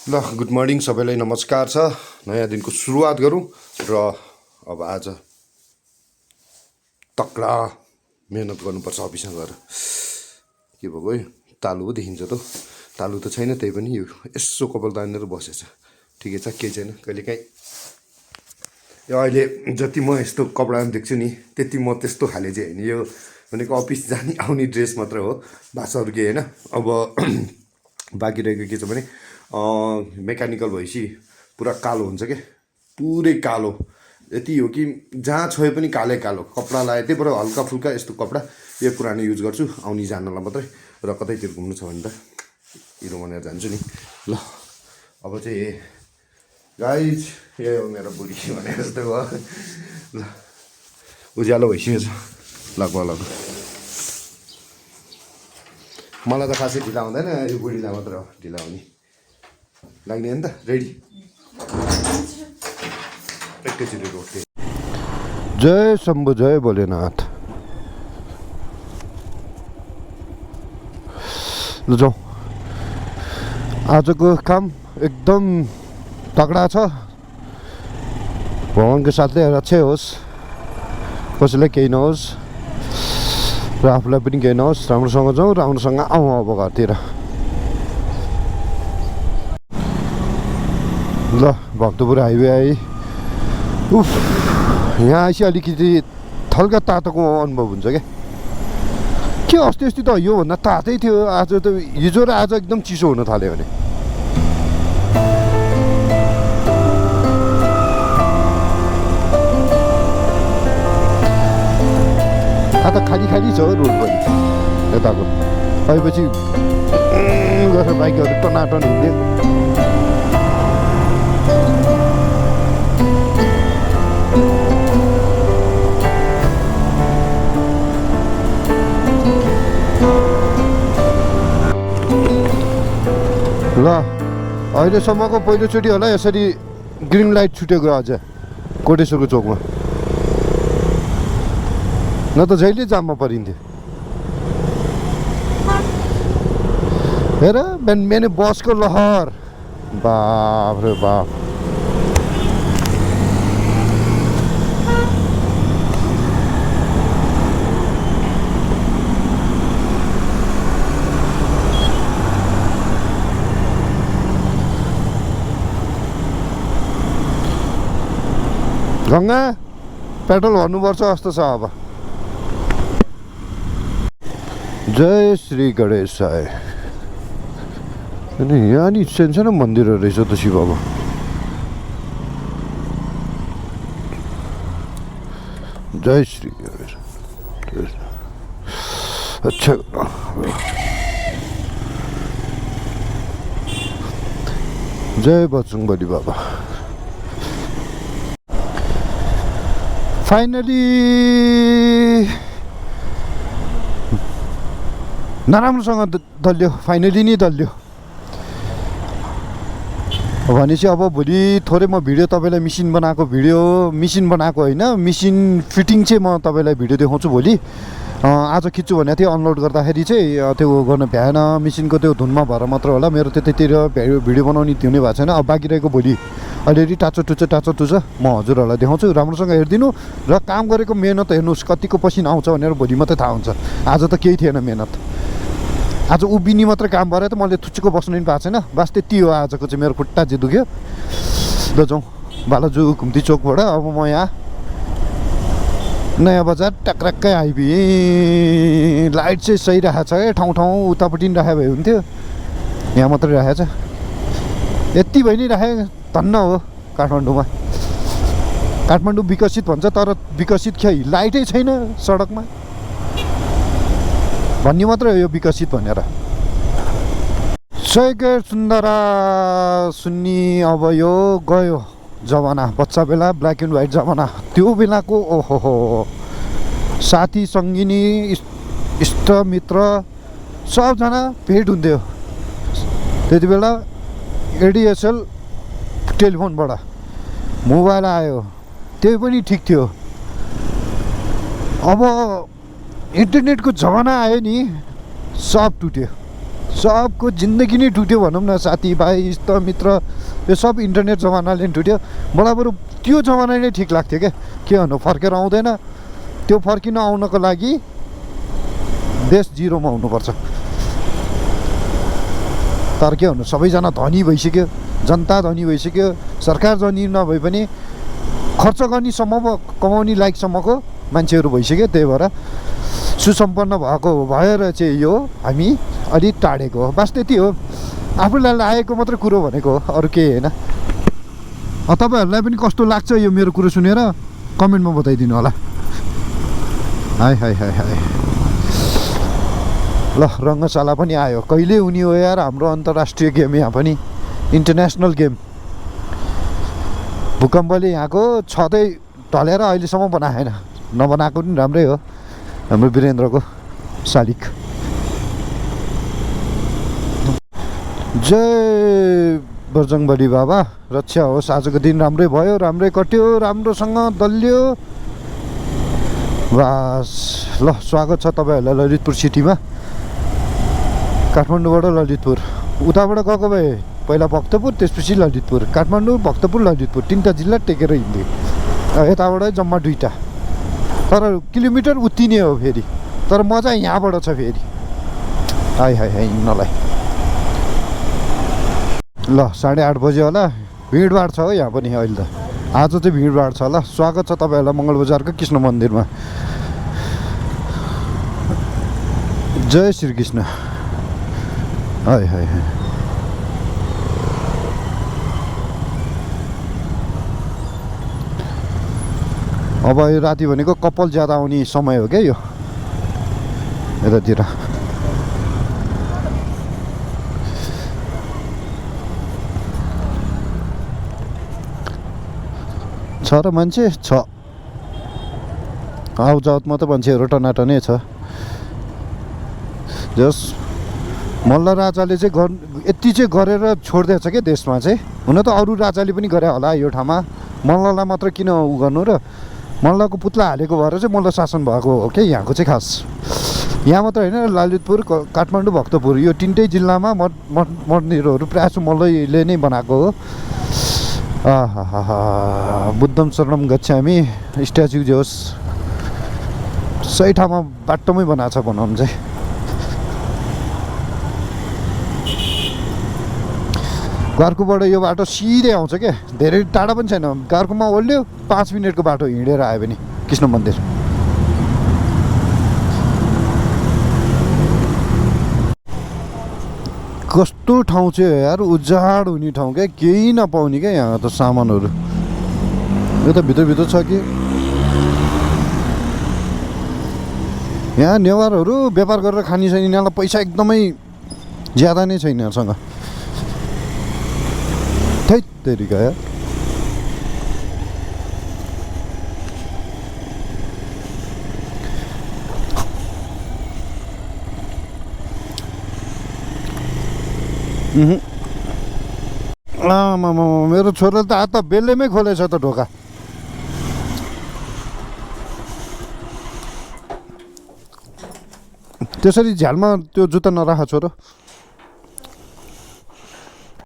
ल good morning सबैलाई नमस्कार छ। नयाँ दिनको सुरुवात गरौँ र अब आज तक्रा मेहनत गर्नुपर्छ अफिसमा गएर। के भएको है तालु पो देखिन्छ त, तालु त छैन, त्यही पनि यो यसो कपाल तानेर बसेछ। ठिकै छ, केही छैन। कहिलेकाहीँ यो अहिले जति म यस्तो कपडामा देख्छु नि त्यति म त्यस्तो खाले चाहिँ होइन। यो भनेको अफिस जाने आउने ड्रेस मात्र हो, भाषाहरू के होइन। अब बाँकी रहेको के छ भने मेकानिकल भएपछि पुरा कालो हुन्छ क्या, पुरै कालो। यति हो कि जहाँ छोए पनि कालै कालो कपडा लगाए। त्यही भएर हल्का फुल्का यस्तो कपडा यो पुरानो युज गर्छु आउने जानलाई मात्रै। र कतैतिर घुम्नु छ भने त हिरो भनेर जान्छु नि। ल अब चाहिँ गाइज यही हो मेरो बुढी भने जस्तो भयो। ल उज्यालो भइसकेको छ लगभग। मलाई त खासै ढिला हुँदैन, यो बुढीलाई मात्र हो ढिला हुने। लाग्ने नि त रेडी एकैचोटि रोक्थे। जय शम्भु जय भोलेनाथ। ल जाउँ, आजको काम एकदम तगडा छ। भगवानको साथले रक्षै होस्, कसैलाई केही नहोस् र आफूलाई पनि केही नहोस्। राम्रोसँग जाउँ, राम्रोसँग आउँ अब घरतिर। ल भक्तपुर हाइवे आइ। उफ, यहाँ आएपछि अलिकति हल्का तातोको अनुभव हुन्छ क्या। के अस्ति अस्ति त योभन्दा तातै थियो, आज त हिजो र आज एकदम चिसो हुन थाल्यो भने। आज खाली खाली छ रोड पनि यताको। आएपछि गरेर बाइकहरू टनाटन हुन्थ्यो। ल अहिलेसम्मको पहिलोचोटि होला यसरी ग्रिन लाइट छुटेको अझ कोटेश्वरको चोकमा। न त जहिले जाममा परिन्थ्यो। हेर बिहान बसको लहर, बाप रे बाप। गङ्गा पेट्रोल भर्नुपर्छ जस्तो छ अब। जय श्री गणेश साई। अनि यहाँ नि सानो मन्दिर रहेछ त शिव बाबा। जय श्री गणेश। अच्छा जय बजरङ्गबली बाबा। फाइनली नराम्रोसँग दल्यो, फाइनली नै दल्यो भनेपछि अब भोलि थोरै म भिडियो तपाईँलाई मिसिन बनाएको होइन, मिसिन फिटिङ चाहिँ म तपाईँलाई भिडियो देखाउँछु भोलि। आज खिच्छु भनेको थिएँ, अनलोड गर्दाखेरि चाहिँ त्यो गर्न भ्याएन। मिसिनको त्यो धुनमा भएर मात्र होला, मेरो त्यतैतिर भिडियो बनाउने हुने भएको छैन। अब बाँकी रहेको भोलि अलिअलि टाँचो टुच्छ म हजुरहरूलाई देखाउँछु। राम्रोसँग हेरिदिनु र काम गरेको मेहनत हेर्नुहोस्, कतिको पसिना आउँछ भनेर भोलि मात्रै थाहा हुन्छ। आज त केही थिएन मेहनत, आज उभिनी मात्रै काम भएर त मैले थुच्चेको बस्नु पनि भएको छैन। बस त्यति हो आजको चाहिँ। मेरो खुट्टा चाहिँ दुख्यो। ल जाउँ बालाजु घुम्ती चोकबाट। अब म यहाँ नयाँ बजार टक्रक्कै आइपुगेँ। लाइट चाहिँ सही राखेको छ है, ठाउँ ठाउँ उतापट्टि पनि राखे भए हुन्थ्यो, यहाँ मात्रै राखेको छ। यति भइ नै राखे धन्न हो काठमाडौँमा। काठमाडौँ विकसित भन्छ तर विकसित खै लाइटै छैन सडकमा भन्ने मात्रै हो यो विकसित भनेर। सैके सुन्दरा सुन्नी। अब यो गयो जमाना, बच्चा बेला ब्ल्याक एन्ड व्हाइट जमाना। त्यो बेलाको ओहो साथी सङ्गिनी इष्टमित्र सबजना भेट हुन्थ्यो। त्यति बेला एडिएसएल टेलिफोनबाट मोबाइल आयो, त्यही पनि ठिक थियो। अब इन्टरनेटको जमाना आयो नि, सब टुट्यो। सबको जिन्दगी नै टुट्यो भनौँ न, साथीभाइ इष्टमित्र यो सब इन्टरनेट जमानाले नि टुट्यो। मलाई बरु त्यो जमाना नै ठिक लाग्थ्यो क्या, के भन्नु फर्केर आउँदैन। त्यो फर्किन आउनको लागि देश जिरोमा हुनुपर्छ। तर के भन्नु, सबैजना धनी भइसक्यो, जनता धनी भइसक्यो, सरकार धनी नभए पनि खर्च गर्नेसम्म कमाउने लायकसम्मको मान्छेहरू भइसक्यो। त्यही भएर सुसम्पन्न भएको भएर चाहिँ यो हामी अलिक टाढेको हो, बस त्यति हो। आफूलाई लागेको मात्रै कुरो भनेको हो, अरू केही होइन। तपाईँहरूलाई पनि कस्तो लाग्छ यो मेरो कुरो सुनेर कमेन्टमा बताइदिनु होला। हाय हाय हाय हाय ल, रङ्गशाला पनि आयो। कहिले हुने हो यार हाम्रो अन्तर्राष्ट्रिय गेम, यहाँ पनि इन्टरनेसनल गेम। भूकम्पले यहाँको छतै ढलेर अहिलेसम्म बनाएन, नबनाएको पनि राम्रै हो। हाम्रो वीरेन्द्रको शालिक। जय बजरङ्गबली बाबा, रक्षा होस्। आजको दिन राम्रै भयो, राम्रै कट्यो, राम्रोसँग दल्यो। बास ल, स्वागत छ तपाईँहरूलाई ललितपुर सिटीमा। काठमाडौँबाट ललितपुर, उताबाट गएको भए पहिला भक्तपुर, त्यसपछि ललितपुर। काठमाडौँ, भक्तपुर, ललितपुर, 3टा जिल्ला टेकेर हिँड्दै। यताबाट जम्मा 2टा, तर किलोमिटर उति नै हो फेरि, तर मजा यहाँबाट छ फेरि। हाई हाई हाई हिँड्नलाई। ल 8:30 बज्यो होला, भिडभाड छ हो यहाँ पनि अहिले त। आज चाहिँ भिडभाड छ होला। स्वागत छ तपाईँहरूलाई मङ्गलबजारको कृष्ण मन्दिरमा। जय श्री कृष्ण। हाय हाय हाय। अब यो राति भनेको कपाल ज्यादा आउने समय हो क्या यो यतातिर। छ र मान्छे छ, आउजाउतमा त मान्छेहरू टनाटनै छ। जस मल्ल राजाले चाहिँ यति चाहिँ गरेर छोडिदिएछ क्या देशमा चाहिँ। हुन त अरू राजाले पनि गरे होला यो ठाउँमा, मल्ललाई मात्र किन उ गर्नु र। मल्लको पुत्ला हालेको भएर चाहिँ मल्ल शासन भएको हो क्या यहाँको चाहिँ खास। यहाँ मात्र होइन, ललितपुर, काठमाडौँ, भक्तपुर यो 3टै जिल्लामा मन्दिरहरू प्रायः जस्तो मल्लले नै बनाएको हो। बुद्धम शरणम गच्छामि स्ट्याच्यु जे होस्, सही ठाउँमा बाटोमै बनाएको छ भनौँ चाहिँ। गार्कुबाट यो बाटो सिधै आउँछ क्या, धेरै टाढा पनि छैन। गार्कुमा ओर्ल्यो 5 मिनटको बाटो हिँडेर आयो भने कृष्ण मन्दिर। कस्तो ठाउँ चाहिँ यार, उजाड हुने ठाउँ क्या, केही नपाउने क्या यहाँ त सामानहरू। यो त भित्रभित्र छ कि यहाँ नेवारहरू व्यापार गरेर खाने छैन, यिनीहरूलाई पैसा एकदमै ज्यादा नै छैन यहाँसँग। थै तेरिका यार। मेरो छोराले त हात त बेलैमै खोलेछ त ढोका। त्यसरी झ्यालमा त्यो जुत्ता नराख छोरो।